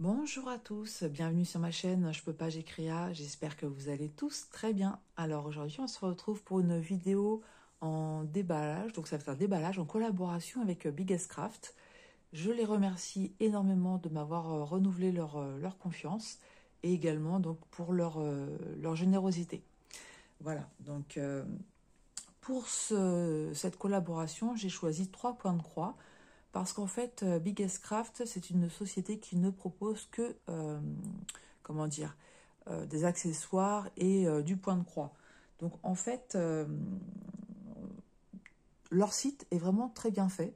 Bonjour à tous, bienvenue sur ma chaîne Je peux pas, j'écris, j'espère que vous allez tous très bien. Alors aujourd'hui on se retrouve pour une vidéo en déballage, donc ça va être un déballage en collaboration avec Biggest Craft. Je les remercie énormément de m'avoir renouvelé leur confiance et également donc pour leur générosité. Voilà, donc pour cette collaboration j'ai choisi 3 points de croix. Parce qu'en fait, Biggest Craft, c'est une société qui ne propose que, comment dire, des accessoires et du point de croix. Donc en fait, leur site est vraiment très bien fait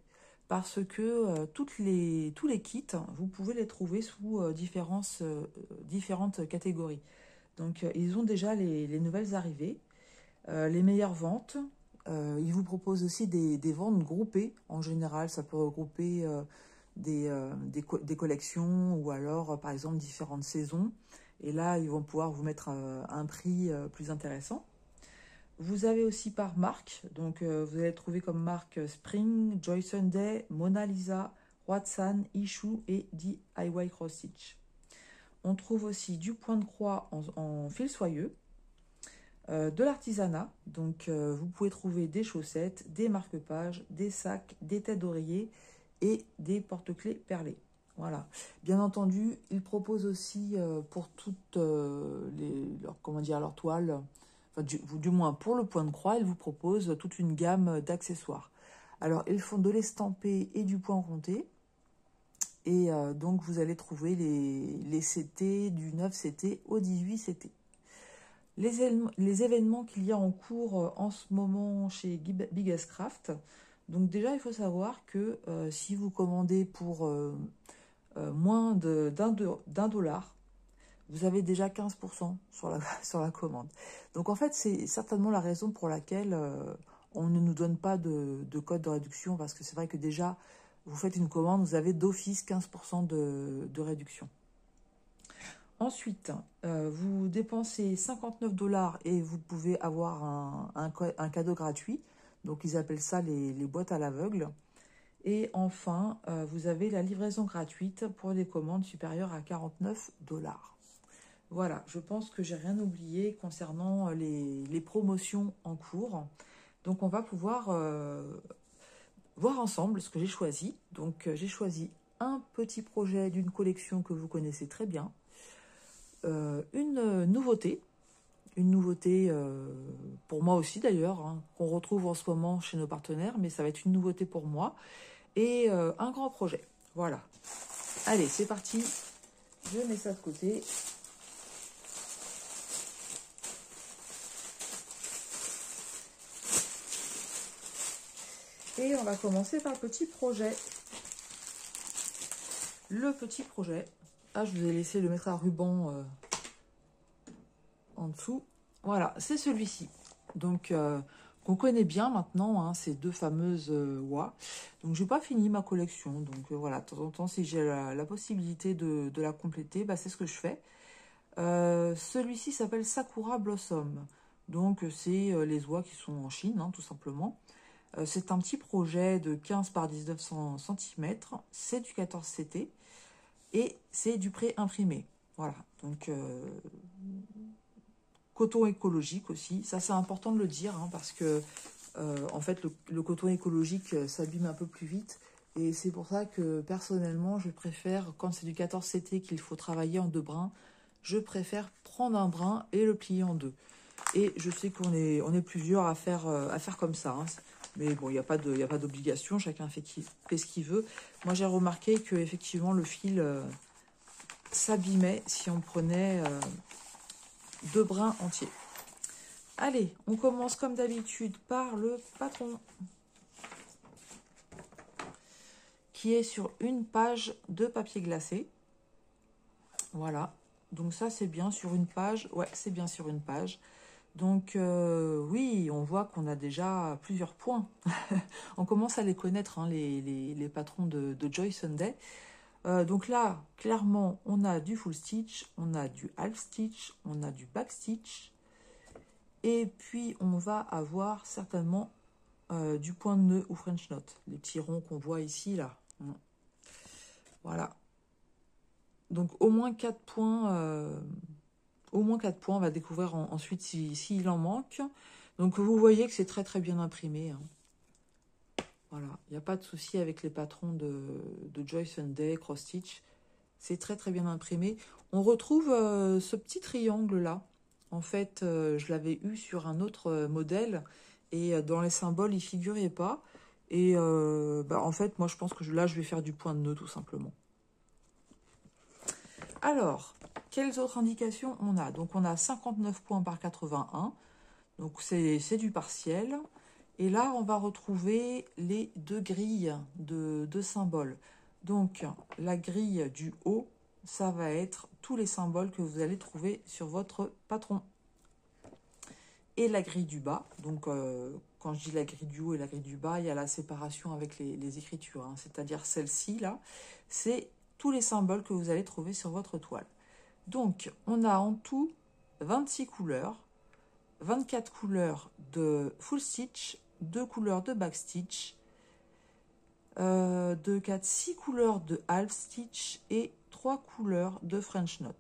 parce que tous les kits, vous pouvez les trouver sous différentes catégories. Donc ils ont déjà les nouvelles arrivées, les meilleures ventes. Ils vous proposent aussi des ventes groupées. En général, ça peut regrouper des collections ou alors, par exemple, différentes saisons. Et là, ils vont pouvoir vous mettre un prix plus intéressant. Vous avez aussi par marque. Donc, vous allez trouver comme marque Spring, Joy Sunday, Mona Lisa, Watson, Issue et DIY Cross Stitch. On trouve aussi du point de croix en fil soyeux. De l'artisanat, donc vous pouvez trouver des chaussettes, des marque-pages, des sacs, des têtes d'oreiller et des porte-clés perlés. Voilà. Bien entendu, ils proposent aussi pour toutes leurs toiles, enfin, du moins pour le point de croix, ils vous proposent toute une gamme d'accessoires. Alors, ils font de l'estampé et du point compté. Et donc, vous allez trouver les CT du 9 CT au 18 CT. Les événements qu'il y a en cours en ce moment chez Biggest Craft. Donc déjà, il faut savoir que si vous commandez pour moins d'un dollar, vous avez déjà 15% sur la commande. Donc en fait, c'est certainement la raison pour laquelle on ne nous donne pas de code de réduction, parce que c'est vrai que déjà, vous faites une commande, vous avez d'office 15% de réduction. Ensuite, vous dépensez 59 $ et vous pouvez avoir un cadeau gratuit. Donc, ils appellent ça les boîtes à l'aveugle. Et enfin, vous avez la livraison gratuite pour des commandes supérieures à 49 $. Voilà, je pense que j'ai rien oublié concernant les promotions en cours. Donc, on va pouvoir voir ensemble ce que j'ai choisi. Donc, j'ai choisi un petit projet d'une collection que vous connaissez très bien. Une nouveauté pour moi aussi d'ailleurs, hein, qu'on retrouve en ce moment chez nos partenaires, mais ça va être une nouveauté pour moi, et un grand projet. Voilà. Allez, c'est parti. Je mets ça de côté. Et on va commencer par le petit projet. Le petit projet. Ah, je vous ai laissé le mettre à ruban en dessous. Voilà, c'est celui-ci. Donc, qu'on connaît bien maintenant, hein, ces deux fameuses oies. Donc, je n'ai pas fini ma collection. Donc, voilà, de temps en temps, si j'ai la possibilité de la compléter, bah, c'est ce que je fais. Celui-ci s'appelle Sakura Blossom. Donc, c'est les oies qui sont en Chine, hein, tout simplement. C'est un petit projet de 15 par 19 cm. C'est du 14 CT. Et c'est du pré-imprimé. Voilà, donc coton écologique aussi. Ça, c'est important de le dire, hein, parce que, en fait, le coton écologique s'abîme un peu plus vite. Et c'est pour ça que, personnellement, je préfère, quand c'est du 14 CT qu'il faut travailler en 2 brins, je préfère prendre un brin et le plier en 2. Et je sais qu'on est plusieurs à faire comme ça, hein. Mais bon, il n'y a pas d'obligation, chacun fait ce qu'il veut. Moi, j'ai remarqué que effectivement le fil s'abîmait si on prenait 2 brins entiers. Allez, on commence comme d'habitude par le patron, qui est sur une page de papier glacé. Voilà, donc ça c'est bien sur une page. Ouais, c'est bien sur une page. Donc oui, on voit qu'on a déjà plusieurs points. On commence à les connaître, hein, les patrons de Joy Sunday. Donc là, clairement, on a du full stitch, on a du half stitch, on a du back stitch. Et puis, on va avoir certainement du point de nœud ou French knot. Les petits ronds qu'on voit ici, là. Voilà. Donc au moins 4 points, on va découvrir ensuite s'il en manque. Donc vous voyez que c'est très très bien imprimé, hein. Voilà, il n'y a pas de souci avec les patrons de Joy Sunday, Cross Stitch. C'est très très bien imprimé. On retrouve ce petit triangle là. En fait, je l'avais eu sur un autre modèle et dans les symboles, il figurait pas. Et en fait, moi je pense que là, je vais faire du point de nœud tout simplement. Alors, quelles autres indications on a? Donc on a 59 points par 81. Donc c'est du partiel. Et là, on va retrouver les deux grilles de symboles. Donc, la grille du haut, ça va être tous les symboles que vous allez trouver sur votre patron. Et la grille du bas, donc quand je dis la grille du haut et la grille du bas, il y a la séparation avec les écritures, hein. C'est-à-dire celle-ci, là, c'est tous les symboles que vous allez trouver sur votre toile. Donc, on a en tout 26 couleurs, 24 couleurs de full stitch, 2 couleurs de backstitch, 2, 4, 6 couleurs de half stitch et 3 couleurs de French knot.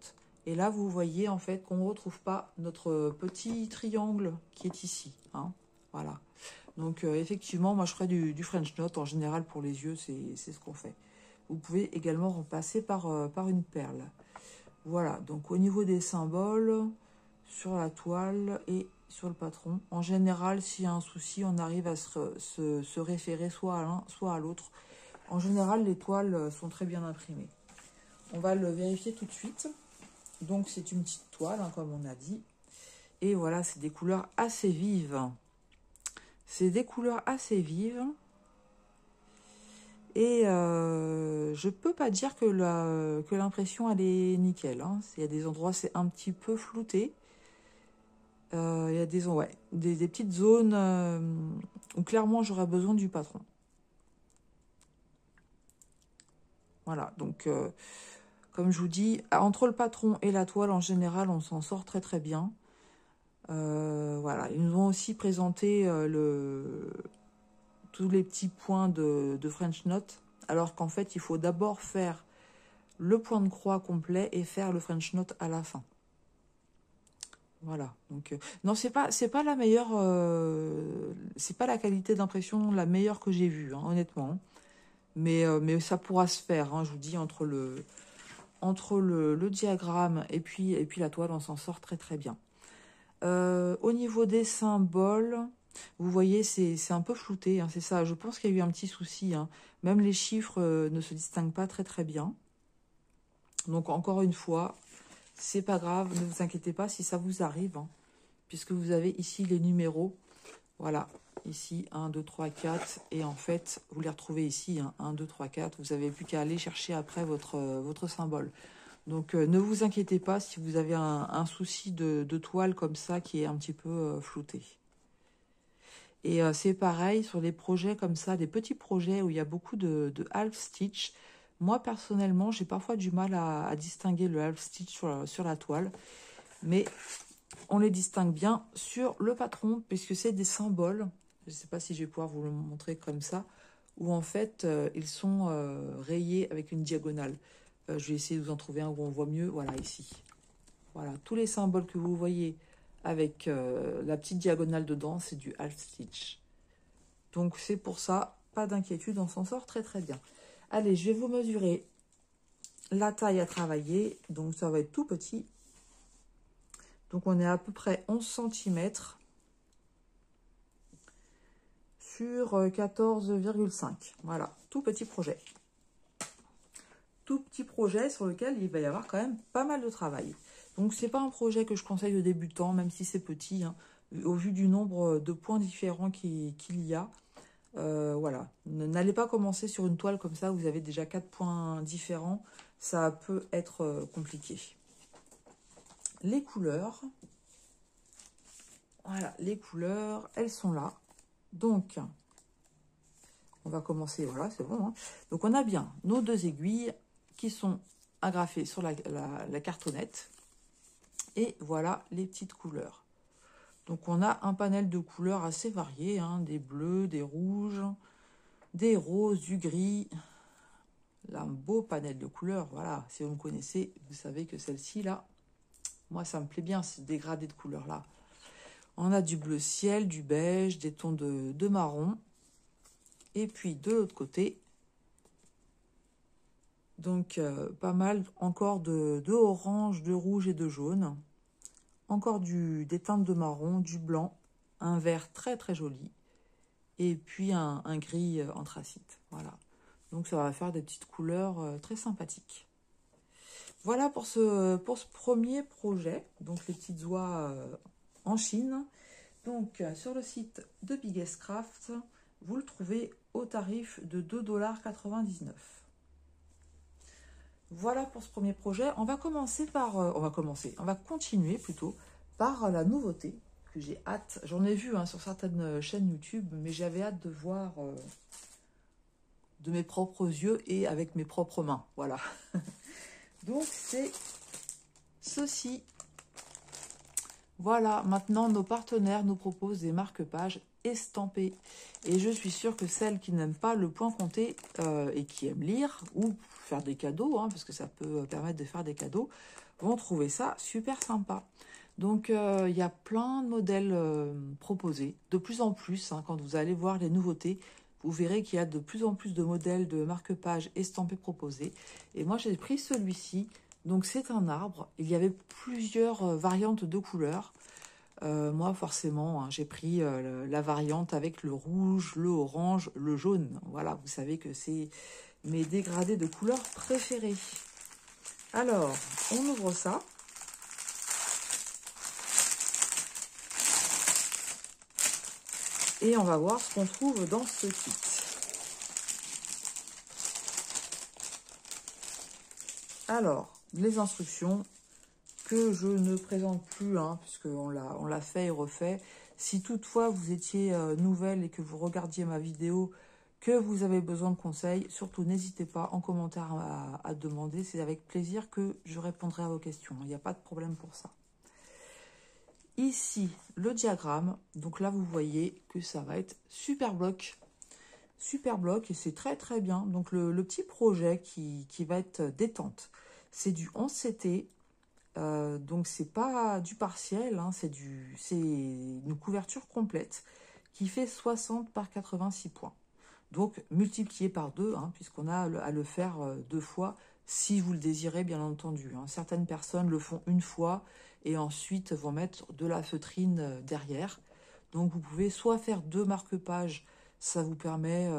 Et là, vous voyez en fait qu'on ne retrouve pas notre petit triangle qui est ici, hein. Voilà. Donc effectivement, moi je ferai du French knot. En général, pour les yeux, c'est ce qu'on fait. Vous pouvez également remplacer par une perle. Voilà, donc au niveau des symboles, sur la toile et sur le patron. En général, s'il y a un souci, on arrive à se référer soit à l'un, soit à l'autre. En général, les toiles sont très bien imprimées. On va le vérifier tout de suite. Donc, c'est une petite toile, hein, comme on a dit. Et voilà, c'est des couleurs assez vives. C'est des couleurs assez vives. Et je peux pas dire que l'impression, elle est nickel, hein. Il y a des endroits, c'est un petit peu flouté. Il y a des petites zones où clairement j'aurais besoin du patron. Voilà, donc comme je vous dis, entre le patron et la toile, en général, on s'en sort très très bien. Voilà, ils nous ont aussi présenté tous les petits points de French knot, alors qu'en fait, il faut d'abord faire le point de croix complet et faire le French knot à la fin. Voilà, donc non, c'est pas la meilleure, c'est pas la qualité d'impression la meilleure que j'ai vue, hein, honnêtement. Mais ça pourra se faire, hein, je vous dis, entre le diagramme et puis la toile, on s'en sort très très bien. Au niveau des symboles, vous voyez, c'est un peu flouté, hein, c'est ça. Je pense qu'il y a eu un petit souci, hein. Même les chiffres ne se distinguent pas très très bien. Donc encore une fois, c'est pas grave, ne vous inquiétez pas si ça vous arrive, hein, puisque vous avez ici les numéros. Voilà, ici 1, 2, 3, 4. Et en fait, vous les retrouvez ici, hein, 1, 2, 3, 4. Vous n'avez plus qu'à aller chercher après votre symbole. Donc ne vous inquiétez pas si vous avez un souci de toile comme ça qui est un petit peu flouté. Et c'est pareil sur les projets comme ça, des petits projets où il y a beaucoup de half stitch. Moi, personnellement, j'ai parfois du mal à distinguer le half stitch sur la toile. Mais on les distingue bien sur le patron, puisque c'est des symboles. Je ne sais pas si je vais pouvoir vous le montrer comme ça. Où en fait, ils sont rayés avec une diagonale. Je vais essayer de vous en trouver un où on voit mieux. Voilà, ici. Voilà, tous les symboles que vous voyez avec la petite diagonale dedans, c'est du half stitch. Donc c'est pour ça, pas d'inquiétude, on s'en sort très très bien. Allez, je vais vous mesurer la taille à travailler. Donc ça va être tout petit. Donc on est à peu près 11 cm sur 14,5. Voilà, tout petit projet. Tout petit projet sur lequel il va y avoir quand même pas mal de travail. Donc c'est pas un projet que je conseille aux débutants, même si c'est petit, hein, au vu du nombre de points différents qu'il y a. Voilà, n'allez pas commencer sur une toile comme ça, vous avez déjà 4 points différents, ça peut être compliqué. Les couleurs, voilà, les couleurs, elles sont là. Donc, on va commencer, voilà, c'est bon, hein. Donc on a bien nos deux aiguilles qui sont agrafées sur la cartonnette. Et voilà les petites couleurs. Donc on a un panel de couleurs assez varié, hein, des bleus, des rouges, des roses, du gris. Là, un beau panel de couleurs. Voilà, si vous me connaissez, vous savez que celle-ci, là, moi, ça me plaît bien, ces dégradés de couleurs, là. On a du bleu ciel, du beige, des tons de marron. Et puis, de l'autre côté, donc, pas mal encore de orange, de rouge et de jaune. Encore des teintes de marron, du blanc, un vert très très joli. Et puis un gris anthracite. Voilà. Donc ça va faire des petites couleurs très sympathiques. Voilà pour ce premier projet. Donc les petites oies en Chine. Donc sur le site de Biggest Craft, vous le trouvez au tarif de 2,99 $. Voilà pour ce premier projet. On va continuer plutôt par la nouveauté que j'ai hâte. J'en ai vu sur certaines chaînes YouTube, mais j'avais hâte de voir de mes propres yeux et avec mes propres mains. Voilà. Donc c'est ceci. Voilà, maintenant nos partenaires nous proposent des marque-pages estampés. Et je suis sûre que celles qui n'aiment pas le point compté et qui aiment lire ou faire des cadeaux, parce que ça peut permettre de faire des cadeaux, vont trouver ça super sympa. Donc il y a plein de modèles proposés, de plus en plus, quand vous allez voir les nouveautés, vous verrez qu'il y a de plus en plus de modèles de marque-pages estampés proposés. Et moi j'ai pris celui-ci. Donc c'est un arbre, il y avait plusieurs variantes de couleurs. Moi forcément, j'ai pris la variante avec le rouge, le orange, le jaune. Voilà, vous savez que c'est mes dégradés de couleurs préférés. Alors, on ouvre ça. Et on va voir ce qu'on trouve dans ce kit. Alors, les instructions que je ne présente plus, puisqu'on l'a fait et refait. Si toutefois vous étiez nouvelle et que vous regardiez ma vidéo, que vous avez besoin de conseils, surtout n'hésitez pas en commentaire à demander. C'est avec plaisir que je répondrai à vos questions. Il n'y a pas de problème pour ça. Ici, le diagramme. Donc là, vous voyez que ça va être super bloc. Super bloc et c'est très très bien. Donc le petit projet qui va être détente, c'est du 11 CT. Donc c'est pas du partiel, c'est une couverture complète qui fait 60 par 86 points. Donc multiplié par 2, puisqu'on a à le faire 2 fois, si vous le désirez bien entendu. Certaines personnes le font une fois et ensuite vont mettre de la feutrine derrière. Donc vous pouvez soit faire 2 marque-pages, ça vous permet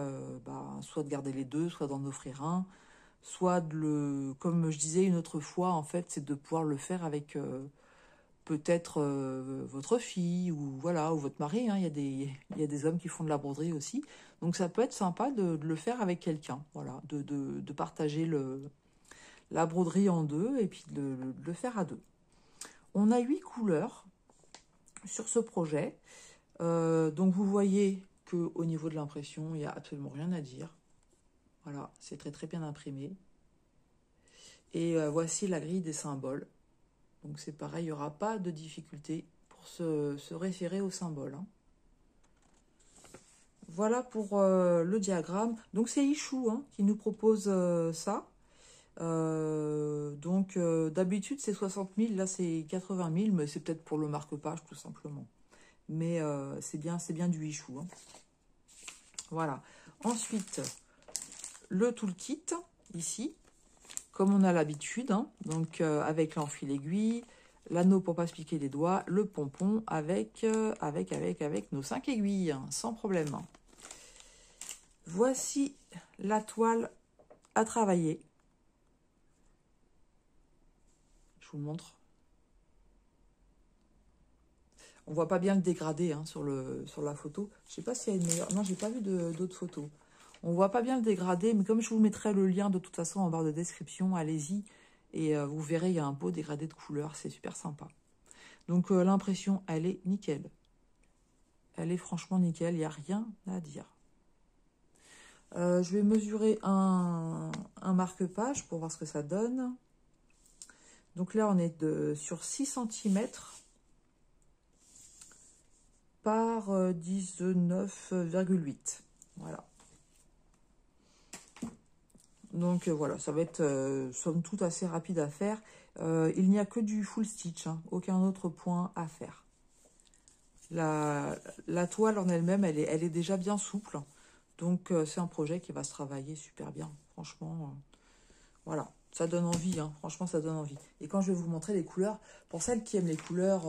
soit de garder les deux, soit d'en offrir un, soit comme je disais une autre fois, en fait, c'est de pouvoir le faire avec peut-être votre fille ou voilà, ou votre mari. Il y a des hommes qui font de la broderie aussi. Donc ça peut être sympa de le faire avec quelqu'un, voilà, de partager la broderie en deux et puis de le faire à deux. On a 8 couleurs sur ce projet. Donc vous voyez qu'au niveau de l'impression, il n'y a absolument rien à dire. Voilà, c'est très très bien imprimé. Et voici la grille des symboles. Donc c'est pareil, il n'y aura pas de difficulté pour se référer aux symboles. Voilà pour le diagramme. Donc c'est Ichou qui nous propose ça. D'habitude c'est 60 000, là c'est 80 000, mais c'est peut-être pour le marque-page tout simplement. Mais c'est bien du Ichou. Voilà. Ensuite, le toolkit, ici, comme on a l'habitude, donc avec l'enfil aiguille, l'anneau pour pas se piquer les doigts, le pompon avec nos 5 aiguilles, sans problème. Voici la toile à travailler. Je vous montre. On voit pas bien le dégradé sur la photo. Je sais pas s'il y a une meilleure... Non, j'ai pas vu d'autres photos. On voit pas bien le dégradé, mais comme je vous mettrai le lien de toute façon en barre de description, allez-y. Et vous verrez, il y a un beau dégradé de couleurs, c'est super sympa. Donc l'impression, elle est nickel. Elle est franchement nickel, il n'y a rien à dire. Je vais mesurer un marque-page pour voir ce que ça donne. Donc là, on est sur 6 cm par 19,8. Voilà. Donc voilà, ça va être somme toute assez rapide à faire. Il n'y a que du full stitch, hein, aucun autre point à faire. La toile en elle-même, elle est déjà bien souple. Donc c'est un projet qui va se travailler super bien. Franchement, voilà, ça donne envie, hein. Franchement, ça donne envie. Et quand je vais vous montrer les couleurs, pour celles qui aiment les couleurs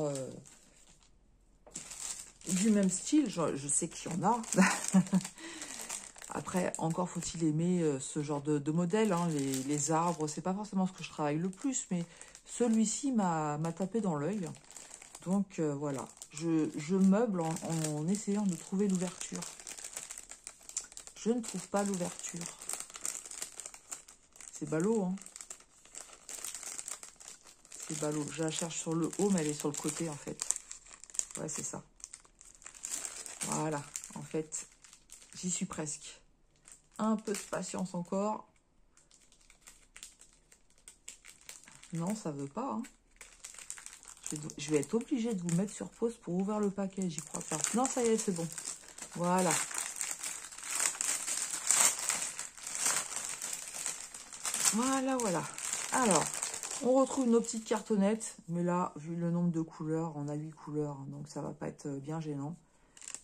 du même style, je sais qu'il y en a. Après, encore faut-il aimer ce genre de modèle, hein. Les arbres, c'est pas forcément ce que je travaille le plus, mais celui-ci m'a tapé dans l'œil. Donc voilà, je meuble en essayant de trouver l'ouverture. Je ne trouve pas l'ouverture. C'est ballot, hein. C'est ballot. Je la cherche sur le haut, mais elle est sur le côté, en fait. Ouais, c'est ça. Voilà, en fait, j'y suis presque. Un peu de patience encore. Non, ça veut pas, hein. Je vais être obligée de vous mettre sur pause pour ouvrir le paquet, j'y crois pas. Non, ça y est, c'est bon. Voilà. Voilà, voilà. Alors, on retrouve nos petites cartonnettes. Mais là, vu le nombre de couleurs, on a 8 couleurs. Donc, ça va pas être bien gênant.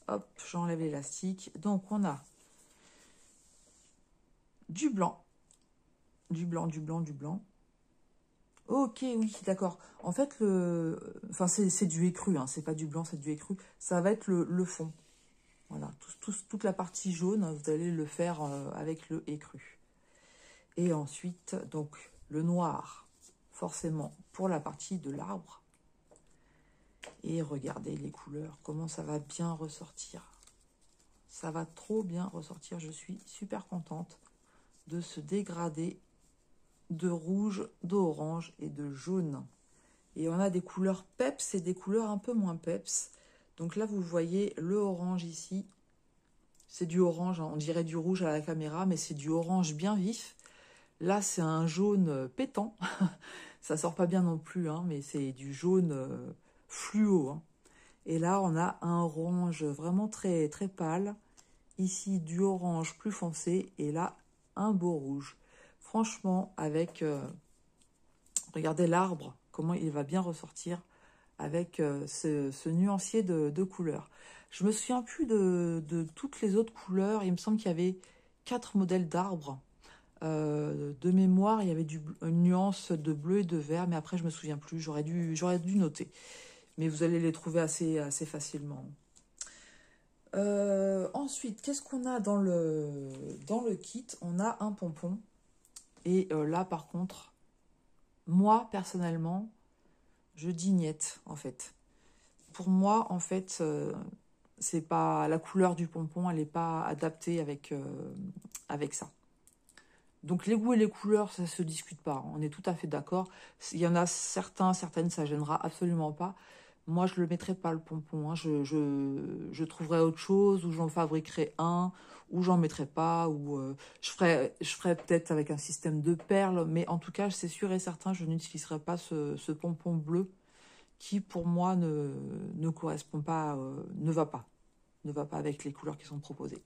Hop, j'enlève l'élastique. Donc, on a du blanc. Du blanc, du blanc, du blanc. Ok, oui, d'accord. En fait, enfin, c'est du écru, hein. C'est pas du blanc, c'est du écru. Ça va être le fond. Voilà, toute la partie jaune, vous allez le faire avec le écru. Et ensuite, donc, le noir, forcément, pour la partie de l'arbre. Et regardez les couleurs, comment ça va bien ressortir. Ça va trop bien ressortir. Je suis super contente de ce dégradé de rouge, d'orange et de jaune. Et on a des couleurs peps et des couleurs un peu moins peps. Donc là, vous voyez le orange ici. C'est du orange, hein. On dirait du rouge à la caméra, mais c'est du orange bien vif. Là, c'est un jaune pétant. Ça sort pas bien non plus, hein, mais c'est du jaune fluo, hein. Et là, on a un orange vraiment très, très pâle. Ici, du orange plus foncé. Et là, un beau rouge. Franchement, avec... regardez l'arbre, comment il va bien ressortir avec ce nuancier de couleurs. Je me souviens plus de toutes les autres couleurs. Il me semble qu'il y avait 4 modèles d'arbres. De mémoire, il y avait une nuance de bleu et de vert, mais après, je me souviens plus. J'aurais dû noter. Mais vous allez les trouver assez facilement. Ensuite, qu'est-ce qu'on a dans le kit? On a un pompon. Et là, par contre, moi, personnellement, je dis niet, en fait. Pour moi, en fait, c'est pas la couleur du pompon, elle n'est pas adaptée avec ça. Donc les goûts et les couleurs, ça se discute pas. On est tout à fait d'accord. Il y en a certaines, ça gênera absolument pas. Moi, je le mettrai pas le pompon, hein. Je trouverai autre chose, ou j'en fabriquerai un, ou j'en mettrai pas, ou je ferai peut-être avec un système de perles. Mais en tout cas, c'est sûr et certain, je n'utiliserai pas ce pompon bleu qui, pour moi, ne correspond pas, ne va pas avec les couleurs qui sont proposées.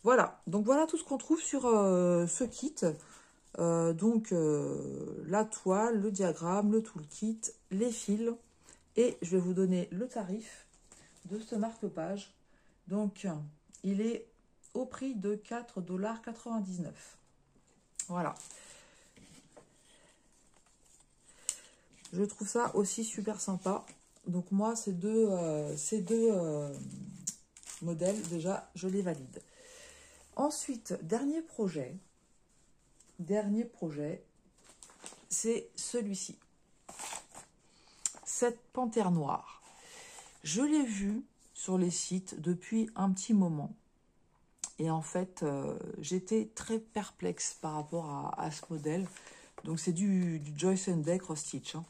Voilà, donc voilà tout ce qu'on trouve sur ce kit. La toile, le diagramme, le toolkit, les fils. Et je vais vous donner le tarif de ce marque-page. Donc, il est au prix de 4,99 $. Voilà. Je trouve ça aussi super sympa. Donc moi, ces deux modèles, déjà, je les valide. Ensuite, dernier projet, c'est celui-ci. Cette panthère noire. Je l'ai vue sur les sites depuis un petit moment. Et en fait, j'étais très perplexe par rapport à ce modèle. Donc c'est du Joyce & Day Cross Stitch, hein.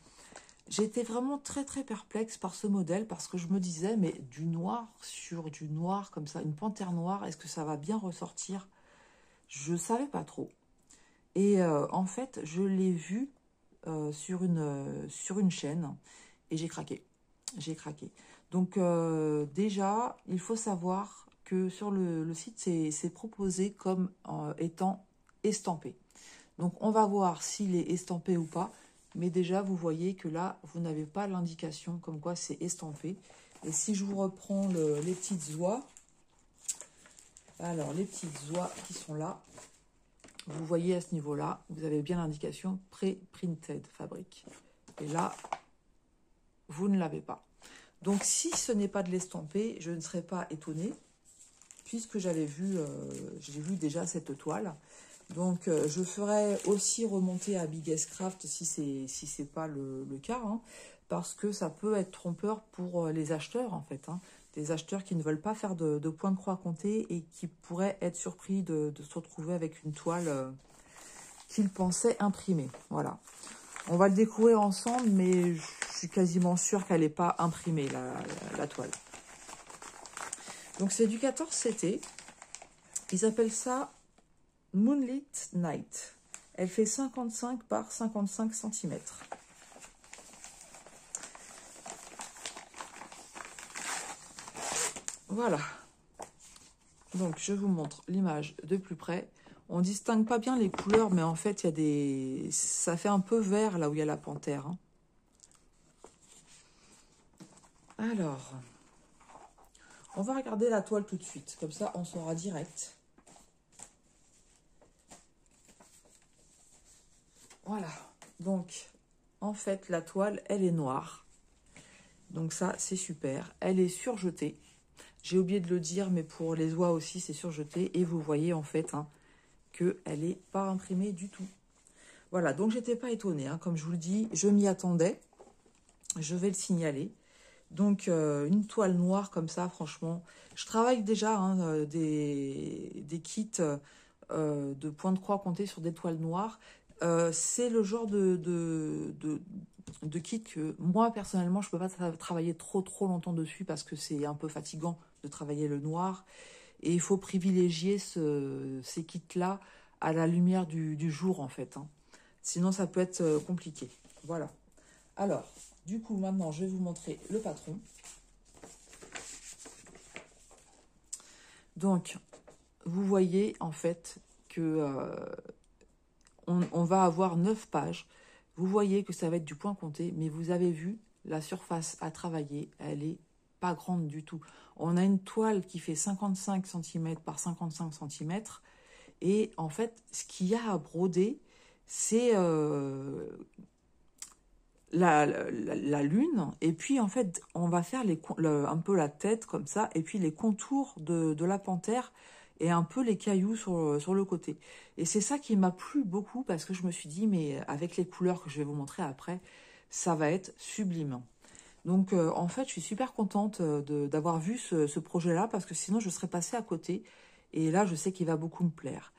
J'étais vraiment très très perplexe par ce modèle parce que je me disais, mais du noir sur du noir comme ça, une panthère noire, est-ce que ça va bien ressortir? Je ne savais pas trop. Et en fait, je l'ai vu sur une chaîne et j'ai craqué. J'ai craqué. Donc déjà, il faut savoir que sur le site, c'est proposé comme étant estampé. Donc, on va voir s'il est estampé ou pas. Mais déjà, vous voyez que là, vous n'avez pas l'indication comme quoi c'est estampé. Et si je vous reprends les petites oies, alors les petites oies qui sont là, vous voyez à ce niveau-là, vous avez bien l'indication pré-printed fabrique. Et là, vous ne l'avez pas. Donc, si ce n'est pas de l'estampé, je ne serais pas étonnée, puisque j'ai vu déjà cette toile. Donc, je ferai aussi remonter à Biggest Craft si c'est pas le cas, hein, parce que ça peut être trompeur pour les acheteurs, en fait. Hein, des acheteurs qui ne veulent pas faire de point de croix compté et qui pourraient être surpris de se retrouver avec une toile qu'ils pensaient imprimer. Voilà. On va le découvrir ensemble, mais je suis quasiment sûre qu'elle n'est pas imprimée, la toile. Donc, c'est du 14 CT. Ils appellent ça Moonlit Night. Elle fait 55 par 55 cm. Voilà. Donc, je vous montre l'image de plus près. On ne distingue pas bien les couleurs, mais en fait, il y a des... ça fait un peu vert là où il y a la panthère. Hein. Alors, on va regarder la toile tout de suite. Comme ça, on saura direct. Voilà. Donc, en fait, la toile, elle est noire. Donc ça, c'est super. Elle est surjetée. J'ai oublié de le dire, mais pour les oies aussi, c'est surjeté. Et vous voyez, en fait, hein, qu'elle n'est pas imprimée du tout. Voilà, donc j'étais pas étonnée. Hein, comme je vous le dis, je m'y attendais. Je vais le signaler. Donc, une toile noire comme ça, franchement. Je travaille déjà hein, des kits de points de croix comptés sur des toiles noires. C'est le genre de kit que moi, personnellement, je ne peux pas travailler trop longtemps dessus parce que c'est un peu fatigant de travailler le noir. Et il faut privilégier ces kits-là à la lumière du jour, en fait. Hein. Sinon, ça peut être compliqué. Voilà. Alors, du coup, maintenant, je vais vous montrer le patron. Donc, vous voyez, en fait, que on va avoir 9 pages. Vous voyez que ça va être du point compté, mais vous avez vu, la surface à travailler, elle n'est pas grande du tout. On a une toile qui fait 55 cm par 55 cm. Et en fait, ce qu'il y a à broder, c'est la lune. Et puis, en fait, on va faire un peu la tête comme ça. Et puis, les contours de la panthère et un peu les cailloux sur le côté. Et c'est ça qui m'a plu beaucoup parce que je me suis dit, mais avec les couleurs que je vais vous montrer après, ça va être sublime. Donc, en fait, je suis super contente d'avoir vu ce projet-là parce que sinon, je serais passée à côté. Et là, je sais qu'il va beaucoup me plaire.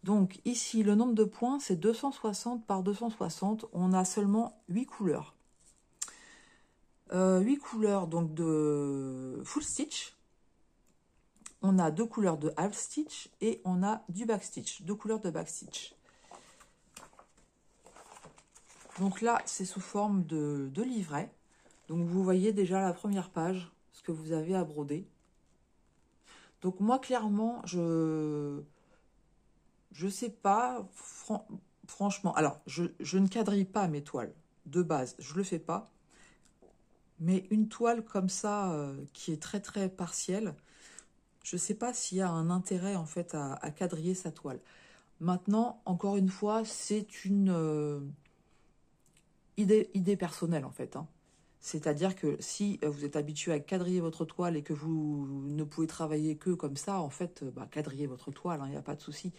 Donc, ici, le nombre de points, c'est 260 par 260. On a seulement 8 couleurs. 8 couleurs donc de full stitch. On a 2 couleurs de half stitch et on a du back stitch. 2 couleurs de back stitch. Donc là, c'est sous forme de livret. Donc, vous voyez déjà la première page, ce que vous avez à broder. Donc, moi, clairement, je sais pas, franchement. Alors, je ne quadrille pas mes toiles. De base, je le fais pas. Mais une toile comme ça, qui est très partielle, je ne sais pas s'il y a un intérêt en fait à quadriller sa toile. Maintenant, encore une fois, c'est une idée personnelle en fait. Hein. C'est-à-dire que si vous êtes habitué à quadriller votre toile et que vous ne pouvez travailler que comme ça, en fait, quadrillez votre toile, il n'y a pas de souci.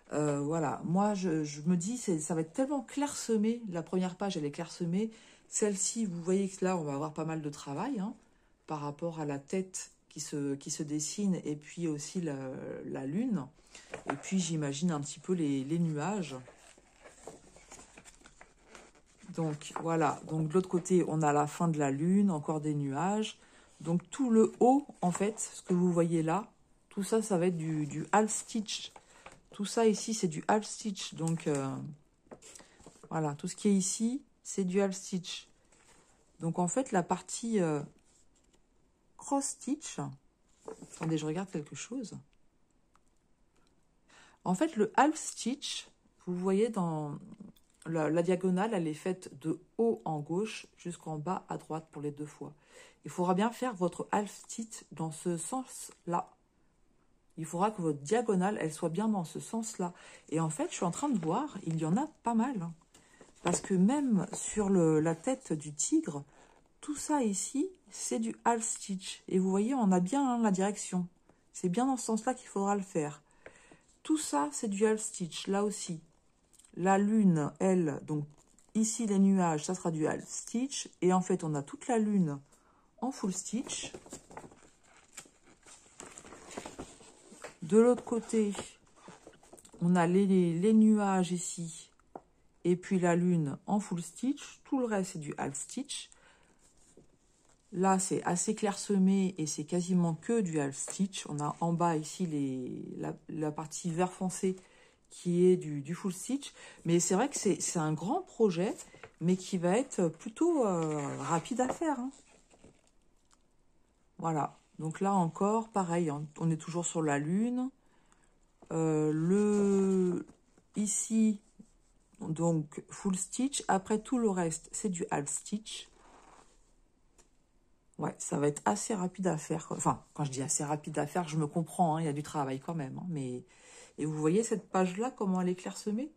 Voilà, moi je me dis, ça va être tellement clairsemé, la première page elle est clairsemée, celle-ci, vous voyez que là on va avoir pas mal de travail, hein, par rapport à la tête qui se dessine, et puis aussi la lune, et puis j'imagine un petit peu les nuages. Donc voilà, donc de l'autre côté on a la fin de la lune, encore des nuages, donc tout le haut en fait, ce que vous voyez là, tout ça, ça va être du half stitch. Tout ça ici, c'est du half stitch. Donc, voilà, tout ce qui est ici, c'est du half stitch. Donc, en fait, la partie cross stitch... Attendez, je regarde quelque chose. En fait, le half stitch, vous voyez dans la diagonale, elle est faite de haut en gauche jusqu'en bas à droite pour les 2 fois. Il faudra bien faire votre half stitch dans ce sens-là. Il faudra que votre diagonale, elle soit bien dans ce sens-là. Et en fait, je suis en train de voir, il y en a pas mal. Hein. Parce que même sur la tête du tigre, tout ça ici, c'est du half stitch. Et vous voyez, on a bien la direction. C'est bien dans ce sens-là qu'il faudra le faire. Tout ça, c'est du half stitch, là aussi. La lune, elle, donc ici les nuages, ça sera du half stitch. Et en fait, on a toute la lune en full stitch. De l'autre côté, on a les nuages ici. Et puis la lune en full stitch. Tout le reste, c'est du half stitch. Là, c'est assez clairsemé et c'est quasiment que du half stitch. On a en bas ici la partie vert foncé qui est du full stitch. Mais c'est vrai que c'est un grand projet, mais qui va être plutôt rapide à faire. Hein. Voilà. Donc là encore, pareil, on est toujours sur la lune. Ici, donc full stitch. Après, tout le reste, c'est du half stitch. Ouais, ça va être assez rapide à faire. Enfin, quand je dis assez rapide à faire, je me comprends, hein, il y a du travail quand même. Hein, mais... Et vous voyez cette page-là, comment elle est clairsemée?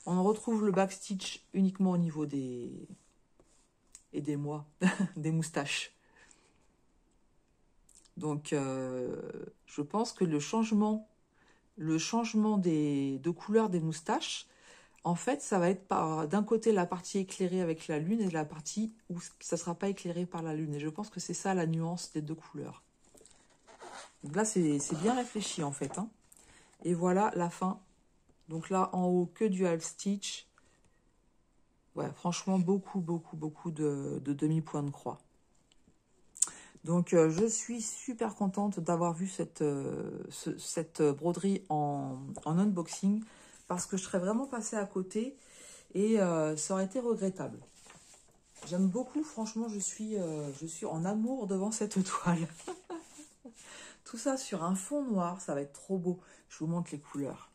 On retrouve le backstitch uniquement au niveau des... et des mois, des moustaches. Donc, je pense que le changement de couleur des moustaches, en fait, ça va être d'un côté la partie éclairée avec la lune et la partie où ça ne sera pas éclairé par la lune. Et je pense que c'est ça la nuance des 2 couleurs. Donc là, c'est bien réfléchi en fait. Hein. Et voilà la fin. Donc là, en haut, que du half stitch. Ouais, franchement, beaucoup de demi-points de croix. Donc, je suis super contente d'avoir vu cette broderie en unboxing. Parce que je serais vraiment passée à côté et ça aurait été regrettable. J'aime beaucoup, franchement, je suis en amour devant cette toile. Tout ça sur un fond noir, ça va être trop beau. Je vous montre les couleurs.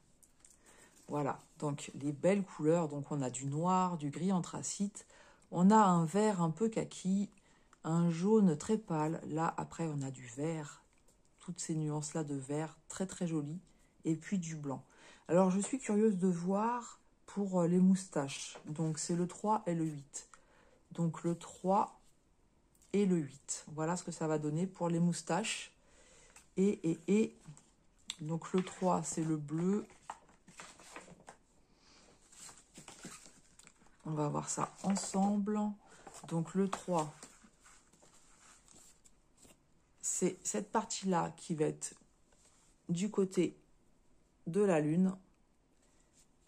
Voilà, donc les belles couleurs. Donc on a du noir, du gris anthracite. On a un vert un peu kaki, un jaune très pâle. Là, après, on a du vert. Toutes ces nuances-là de vert, très très jolies. Et puis du blanc. Alors, je suis curieuse de voir pour les moustaches. Donc, c'est le 3 et le 8. Donc, le 3 et le 8. Voilà ce que ça va donner pour les moustaches. Et donc, le 3, c'est le bleu. On va voir ça ensemble. Donc, le 3, c'est cette partie-là qui va être du côté de la lune.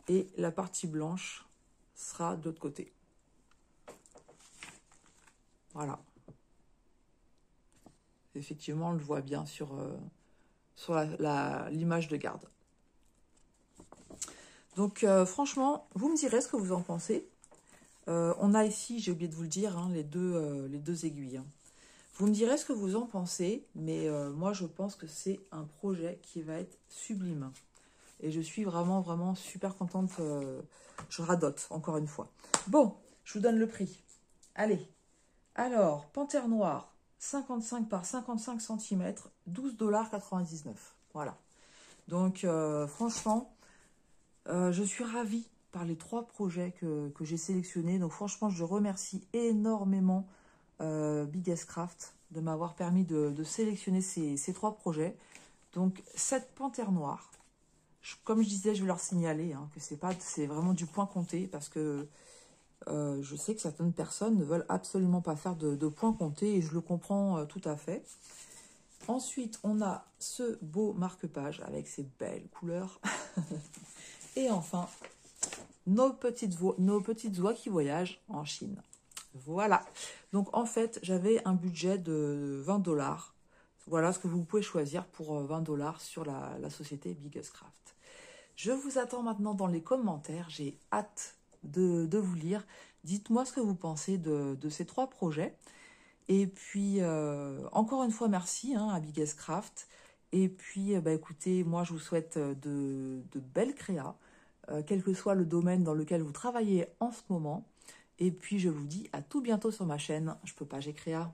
Et la partie blanche sera de l'autre côté. Voilà. Effectivement, on le voit bien sur l'image de garde. Donc, franchement, vous me direz ce que vous en pensez. On a ici, j'ai oublié de vous le dire, hein, les deux aiguilles. Hein. Vous me direz ce que vous en pensez, mais moi, je pense que c'est un projet qui va être sublime. Et je suis vraiment super contente. Je radote, encore une fois. Bon, je vous donne le prix. Allez. Alors, panthère noire, 55 par 55 cm, 12,99 $. Voilà. Donc, franchement, je suis ravie par les 3 projets que j'ai sélectionnés. Donc, franchement, je remercie énormément Biggest Craft de m'avoir permis de sélectionner ces 3 projets. Donc, cette panthère noire, comme je disais, je vais leur signaler hein, que c'est vraiment du point compté parce que je sais que certaines personnes ne veulent absolument pas faire de point compté et je le comprends tout à fait. Ensuite, on a ce beau marque-page avec ses belles couleurs. Et enfin, nos petites oies qui voyagent en Chine. Voilà. Donc, en fait, j'avais un budget de 20 $. Voilà ce que vous pouvez choisir pour 20 $ sur la société Biggest Craft. Je vous attends maintenant dans les commentaires. J'ai hâte de vous lire. Dites-moi ce que vous pensez de ces 3 projets. Et puis, encore une fois, merci hein, à Biggest Craft. Et puis, bah, écoutez, moi, je vous souhaite de belles créas, quel que soit le domaine dans lequel vous travaillez en ce moment. Et puis, je vous dis à tout bientôt sur ma chaîne. Je peux pas, j'ai créa.